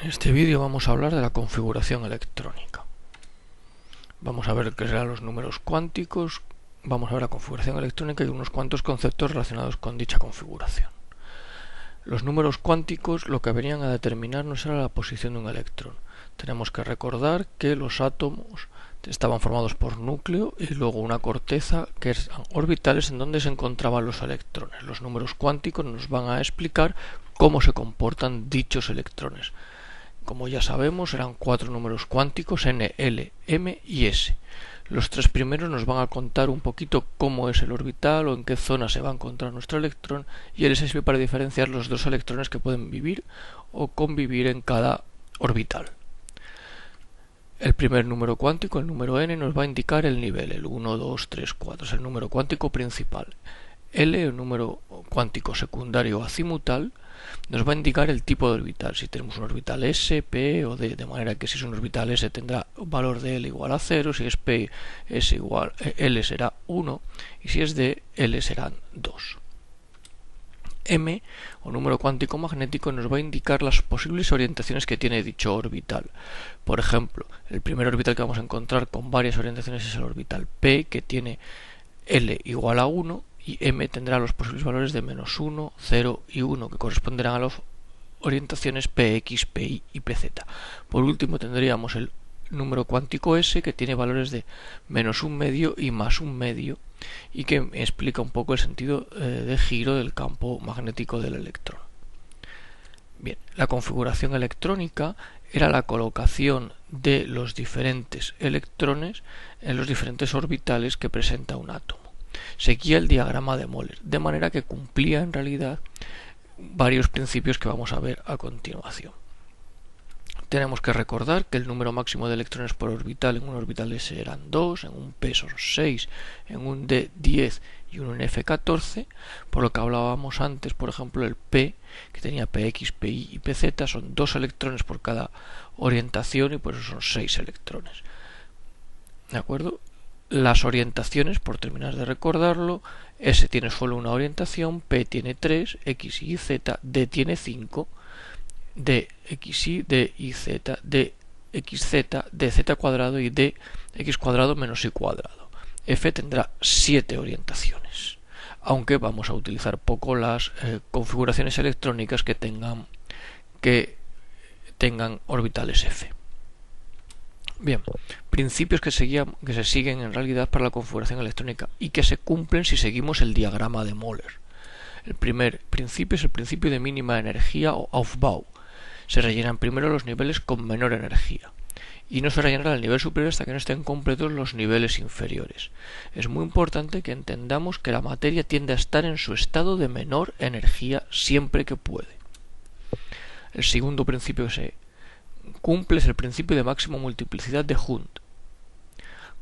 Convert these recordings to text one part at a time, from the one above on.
En este vídeo vamos a hablar de la configuración electrónica. Vamos a ver qué serán los números cuánticos, vamos a ver la configuración electrónica y unos cuantos conceptos relacionados con dicha configuración. Los números cuánticos lo que venían a determinarnos era la posición de un electrón. Tenemos que recordar que los átomos estaban formados por núcleo y luego una corteza que eran orbitales en donde se encontraban los electrones. Los números cuánticos nos van a explicar cómo se comportan dichos electrones. Como ya sabemos, eran 4 números cuánticos, n, l, m y s. Los 3 primeros nos van a contar un poquito cómo es el orbital o en qué zona se va a encontrar nuestro electrón, y el s sirve para diferenciar los dos electrones que pueden vivir o convivir en cada orbital. El primer número cuántico, el número n, nos va a indicar el nivel, el 1, 2, 3, 4, es el número cuántico principal. L, el número cuántico secundario azimutal, nos va a indicar el tipo de orbital, si tenemos un orbital S, P o D, de manera que si es un orbital S tendrá un valor de L igual a 0, si es P L será 1 y si es D, L serán 2. M, o número cuántico magnético, nos va a indicar las posibles orientaciones que tiene dicho orbital. Por ejemplo, el primer orbital que vamos a encontrar con varias orientaciones es el orbital P, que tiene L igual a 1, y m tendrá los posibles valores de menos 1, 0 y 1, que corresponderán a las orientaciones px, pi y pz. Por último tendríamos el número cuántico s, que tiene valores de menos 1 medio y más 1 medio, y que explica un poco el sentido de giro del campo magnético del electrón. Bien, la configuración electrónica era la colocación de los diferentes electrones en los diferentes orbitales que presenta un átomo. Seguía el diagrama de Moller, de manera que cumplía en realidad varios principios que vamos a ver a continuación. Tenemos que recordar que el número máximo de electrones por orbital en un orbital S eran 2, en un P son 6, en un D 10 y en un F 14, por lo que hablábamos antes, por ejemplo, el P, que tenía Px, Pi y Pz, son 2 electrones por cada orientación y por eso son 6 electrones. ¿De acuerdo? Las orientaciones, por terminar de recordarlo, S tiene solo una orientación, P tiene 3, X, Y, Z, D tiene 5, D, X, Y, D, Y, Z, D, X, Z, D, Z cuadrado y D, X cuadrado menos Y cuadrado. F tendrá 7 orientaciones, aunque vamos a utilizar poco las configuraciones electrónicas que tengan orbitales F. Bien, principios que se siguen en realidad para la configuración electrónica y que se cumplen si seguimos el diagrama de Moller. El primer principio es el principio de mínima energía o Aufbau. Se rellenan primero los niveles con menor energía y no se rellenará el nivel superior hasta que no estén completos los niveles inferiores. Es muy importante que entendamos que la materia tiende a estar en su estado de menor energía siempre que puede. El segundo principio que se cumple es el principio de máxima multiplicidad de Hund.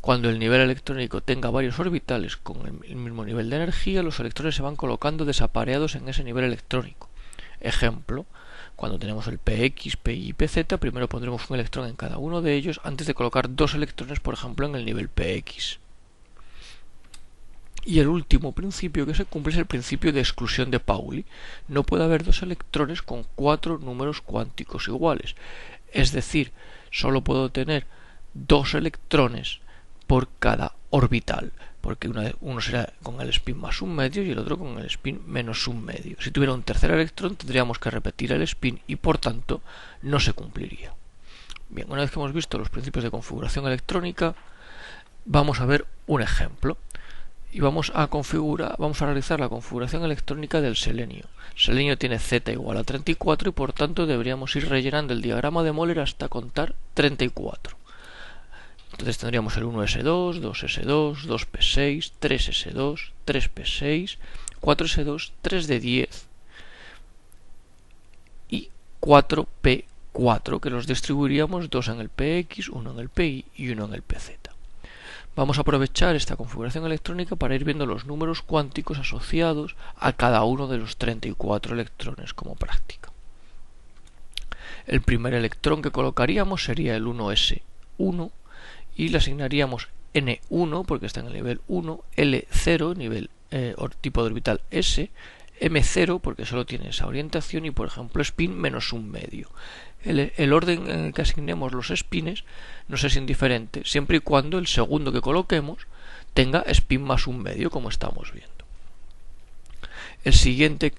Cuando el nivel electrónico tenga varios orbitales con el mismo nivel de energía, los electrones se van colocando desapareados en ese nivel electrónico. Ejemplo, cuando tenemos el Px, Pi y Pz, primero pondremos un electrón en cada uno de ellos antes de colocar 2 electrones, por ejemplo, en el nivel Px. Y el último principio que se cumple es el principio de exclusión de Pauli. No puede haber 2 electrones con 4 números cuánticos iguales. Es decir, solo puedo tener 2 electrones por cada orbital, porque uno será con el spin más 1 medio y el otro con el spin menos 1 medio. Si tuviera un tercer electrón tendríamos que repetir el spin y por tanto no se cumpliría. Bien, una vez que hemos visto los principios de configuración electrónica, vamos a ver un ejemplo. Y vamos a realizar la configuración electrónica del selenio. Selenio tiene Z igual a 34 y por tanto deberíamos ir rellenando el diagrama de Moller hasta contar 34. Entonces tendríamos el 1s2, 2s2, 2p6, 3s2, 3p6, 4s2, 3d10 y 4p4, que los distribuiríamos 2 en el px, 1 en el pi y 1 en el pz. Vamos a aprovechar esta configuración electrónica para ir viendo los números cuánticos asociados a cada uno de los 34 electrones como práctica. El primer electrón que colocaríamos sería el 1s1 y le asignaríamos n1 porque está en el nivel 1, l0, nivel tipo de orbital s, m0 porque solo tiene esa orientación y por ejemplo spin menos 1 medio. el orden en el que asignemos los spines nos es indiferente, siempre y cuando el segundo que coloquemos tenga spin más un medio, como estamos viendo. El siguiente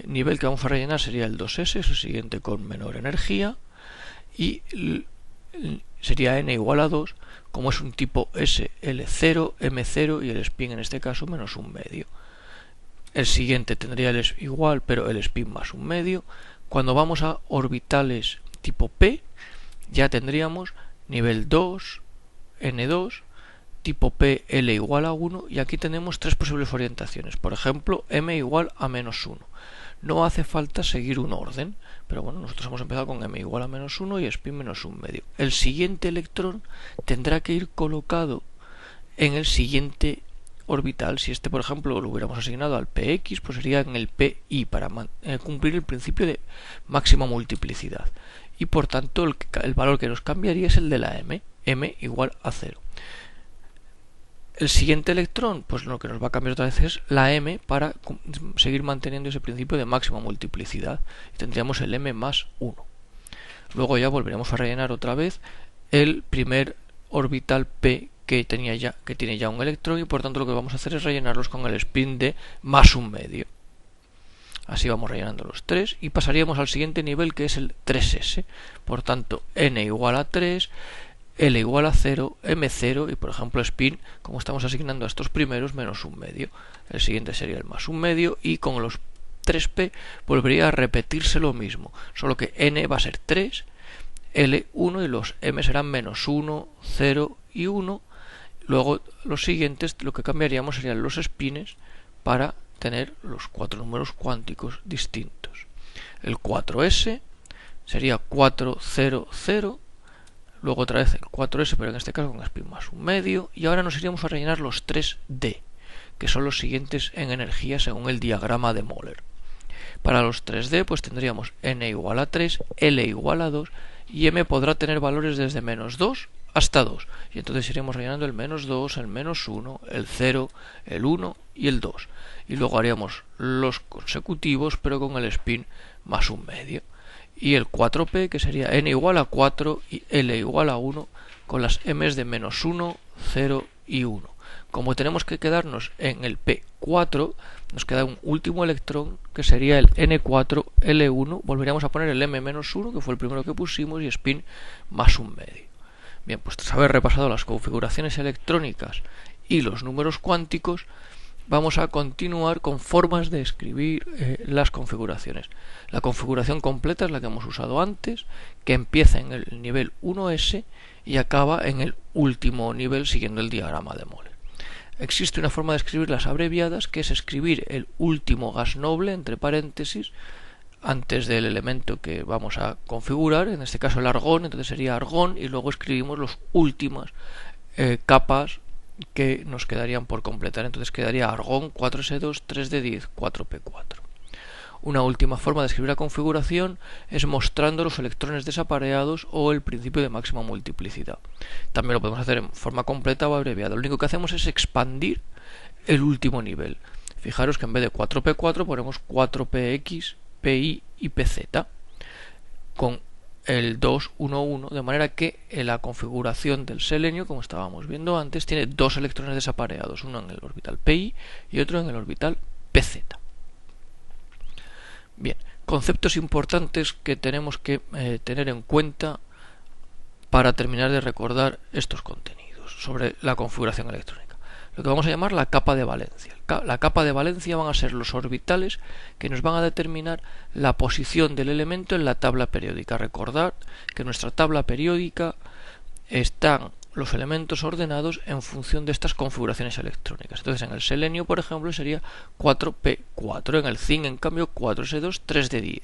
nivel que vamos a rellenar sería el 2S, es el siguiente con menor energía, y sería n igual a 2, como es un tipo S, L0, M0 y el spin en este caso menos un medio. El siguiente tendría el igual, pero el spin más un medio. Cuando vamos a orbitales tipo P, ya tendríamos nivel 2, N2, tipo P, L igual a 1, y aquí tenemos tres posibles orientaciones. Por ejemplo, M igual a menos 1. No hace falta seguir un orden, pero bueno, nosotros hemos empezado con M igual a menos 1 y spin menos un medio. El siguiente electrón tendrá que ir colocado en el siguiente orbital. Si este, por ejemplo, lo hubiéramos asignado al px, pues sería en el pi para cumplir el principio de máxima multiplicidad. Y por tanto, el valor que nos cambiaría es el de la m igual a 0. El siguiente electrón, pues lo que nos va a cambiar otra vez es la m para seguir manteniendo ese principio de máxima multiplicidad. Y tendríamos el m más 1. Luego ya volveremos a rellenar otra vez el primer orbital p que tiene ya un electrón, y por tanto lo que vamos a hacer es rellenarlos con el spin de más un medio. Así vamos rellenando los tres y pasaríamos al siguiente nivel, que es el 3S. Por tanto, n igual a 3, L igual a 0, M0 y por ejemplo spin, como estamos asignando a estos primeros, menos un medio. El siguiente sería el más un medio, y con los 3P volvería a repetirse lo mismo, solo que N va a ser 3, L 1 y los M serán menos 1, 0 y 1. Luego los siguientes lo que cambiaríamos serían los spines para tener los cuatro números cuánticos distintos. El 4S sería 4, 0, 0. Luego otra vez el 4S, pero en este caso con spin más un medio. Y ahora nos iríamos a rellenar los 3D, que son los siguientes en energía según el diagrama de Moller. Para los 3D pues tendríamos n igual a 3, L igual a 2 y m podrá tener valores desde menos 2 hasta 2. Y entonces iremos rellenando el menos 2, el menos 1, el 0, el 1 y el 2. Y luego haríamos los consecutivos, pero con el spin más un medio. Y el 4P, que sería n igual a 4 y L igual a 1, con las m's de menos 1, 0 y 1. Como tenemos que quedarnos en el P4, nos queda un último electrón que sería el N4, L1. Volveríamos a poner el M-1, que fue el primero que pusimos, y spin más un medio. Bien, pues tras haber repasado las configuraciones electrónicas y los números cuánticos, vamos a continuar con formas de escribir las configuraciones. La configuración completa es la que hemos usado antes, que empieza en el nivel 1S y acaba en el último nivel siguiendo el diagrama de Moller. Existe una forma de escribir las abreviadas, que es escribir el último gas noble entre paréntesis antes del elemento que vamos a configurar, en este caso el argón, entonces sería argón, y luego escribimos las últimas capas que nos quedarían por completar. Entonces quedaría argón 4s2, 3d10, 4p4. Una última forma de escribir la configuración es mostrando los electrones desapareados o el principio de máxima multiplicidad. También lo podemos hacer en forma completa o abreviada. Lo único que hacemos es expandir el último nivel. Fijaros que en vez de 4p4 ponemos 4px, pi y pz con el 2, 1, 1, de manera que en la configuración del selenio, como estábamos viendo antes, tiene dos electrones desapareados, uno en el orbital pi y otro en el orbital pz. Bien, conceptos importantes que tenemos que tener en cuenta para terminar de recordar estos contenidos sobre la configuración electrónica. Lo que vamos a llamar la capa de valencia. La capa de valencia van a ser los orbitales que nos van a determinar la posición del elemento en la tabla periódica. Recordad que en nuestra tabla periódica están los elementos ordenados en función de estas configuraciones electrónicas. Entonces en el selenio, por ejemplo, sería 4p4, en el zinc, en cambio, 4s2, 3d10.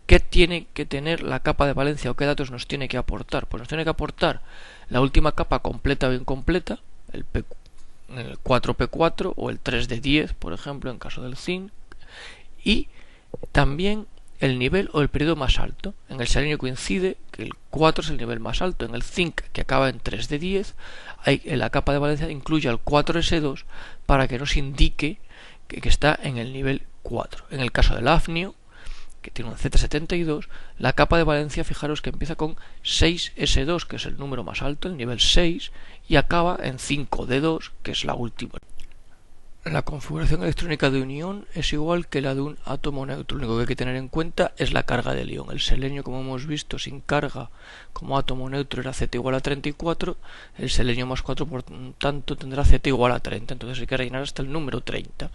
¿Qué tiene que tener la capa de valencia o qué datos nos tiene que aportar? Pues nos tiene que aportar la última capa completa o incompleta, el 4p4 o el 3d10, por ejemplo, en caso del zinc, y también el nivel o el periodo más alto. En el selenio coincide que el 4 es el nivel más alto. En el zinc, que acaba en 3d10, en la capa de valencia incluye al 4s2 para que nos indique que está en el nivel 4. En el caso del hafnio, que tiene un Z72, la capa de valencia, fijaros que empieza con 6s2, que es el número más alto, el nivel 6, y acaba en 5d2, que es la última. La configuración electrónica de un ion es igual que la de un átomo neutro. Lo único que hay que tener en cuenta es la carga del ion. El selenio, como hemos visto, sin carga como átomo neutro era Z igual a 34, el selenio más 4 por tanto tendrá Z igual a 30, entonces hay que rellenar hasta el número 30.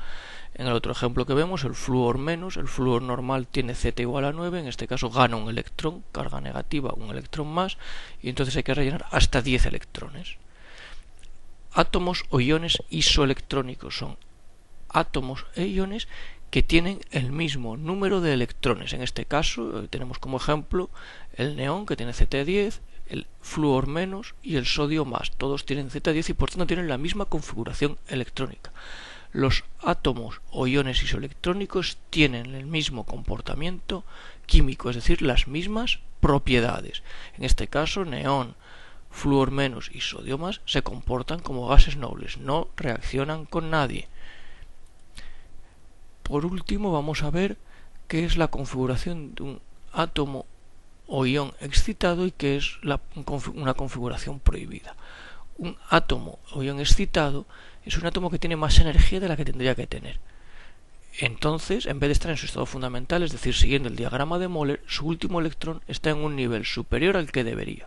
En el otro ejemplo que vemos, el flúor menos, el flúor normal tiene Z igual a 9, en este caso gana un electrón, carga negativa, un electrón más, y entonces hay que rellenar hasta 10 electrones. Átomos o iones isoelectrónicos son átomos e iones que tienen el mismo número de electrones. En este caso tenemos como ejemplo el neón, que tiene Z10, el flúor menos y el sodio más. Todos tienen Z10 y por tanto tienen la misma configuración electrónica. Los átomos o iones isoelectrónicos tienen el mismo comportamiento químico, es decir, las mismas propiedades. En este caso, neón, flúor menos y sodio más se comportan como gases nobles, no reaccionan con nadie. Por último, vamos a ver qué es la configuración de un átomo o ion excitado y qué es una configuración prohibida. Un átomo o ion excitado es un átomo que tiene más energía de la que tendría que tener. Entonces, en vez de estar en su estado fundamental, es decir, siguiendo el diagrama de Moller, su último electrón está en un nivel superior al que debería.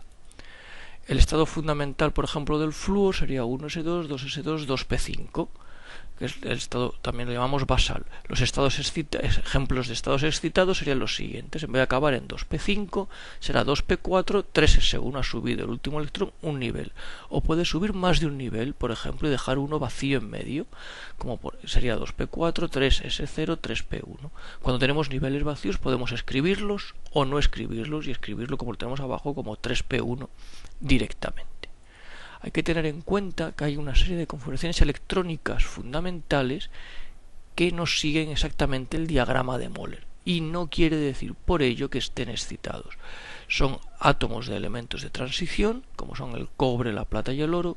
El estado fundamental, por ejemplo, del flúor sería 1s2, 2s2, 2p5, que es el estado, también lo llamamos basal. Los ejemplos de estados excitados serían los siguientes. En vez de acabar en 2p5, será 2p4, 3s1, ha subido el último electrón un nivel. O puede subir más de un nivel, por ejemplo, y dejar uno vacío en medio, como sería 2p4, 3s0, 3p1. Cuando tenemos niveles vacíos podemos escribirlos o no escribirlos, y escribirlo como lo tenemos abajo como 3p1 directamente. Hay que tener en cuenta que hay una serie de configuraciones electrónicas fundamentales que no siguen exactamente el diagrama de Moller, y no quiere decir por ello que estén excitados. Son átomos de elementos de transición, como son el cobre, la plata y el oro,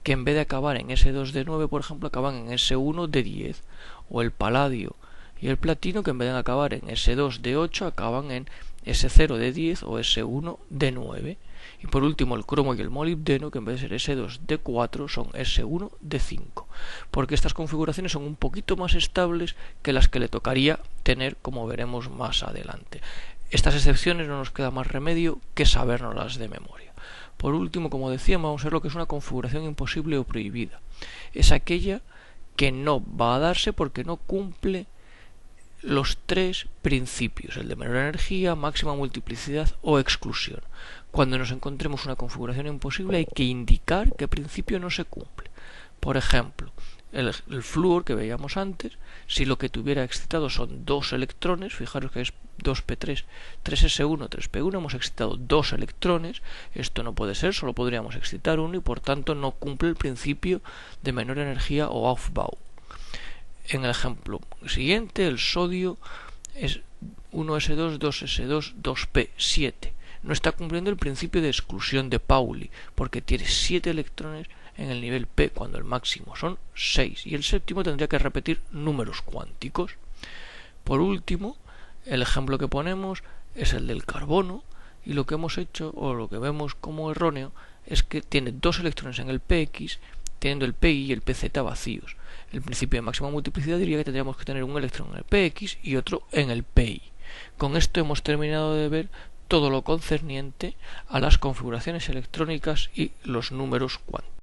que en vez de acabar en S2 de 9, por ejemplo, acaban en S1 de 10, o el paladio y el platino, que en vez de acabar en S2 de 8, acaban en S0 de 10 o S1 de 9. Y por último el cromo y el molibdeno, que en vez de ser S2 de 4 son S1 de 5, porque estas configuraciones son un poquito más estables que las que le tocaría tener, como veremos más adelante. Estas excepciones no nos queda más remedio que sabérnoslas de memoria. Por último, como decíamos, vamos a ver lo que es una configuración imposible o prohibida. Es aquella que no va a darse porque no cumple los tres principios, el de menor energía, máxima multiplicidad o exclusión. Cuando nos encontremos una configuración imposible hay que indicar qué principio no se cumple. Por ejemplo, el flúor que veíamos antes, si lo que tuviera excitado son dos electrones, fijaros que es 2p3, 3s1, 3p1, hemos excitado dos electrones, esto no puede ser, solo podríamos excitar uno y por tanto no cumple el principio de menor energía o Aufbau. En el ejemplo siguiente, el sodio es 1s2, 2s2, 2p7. No está cumpliendo el principio de exclusión de Pauli, porque tiene 7 electrones en el nivel P, cuando el máximo son 6. Y el séptimo tendría que repetir números cuánticos. Por último, el ejemplo que ponemos es el del carbono, y lo que hemos hecho, o lo que vemos como erróneo, es que tiene 2 electrones en el px, teniendo el pi y el pz vacíos. El principio de máxima multiplicidad diría que tendríamos que tener un electrón en el px y otro en el pi. Con esto hemos terminado de ver todo lo concerniente a las configuraciones electrónicas y los números cuánticos.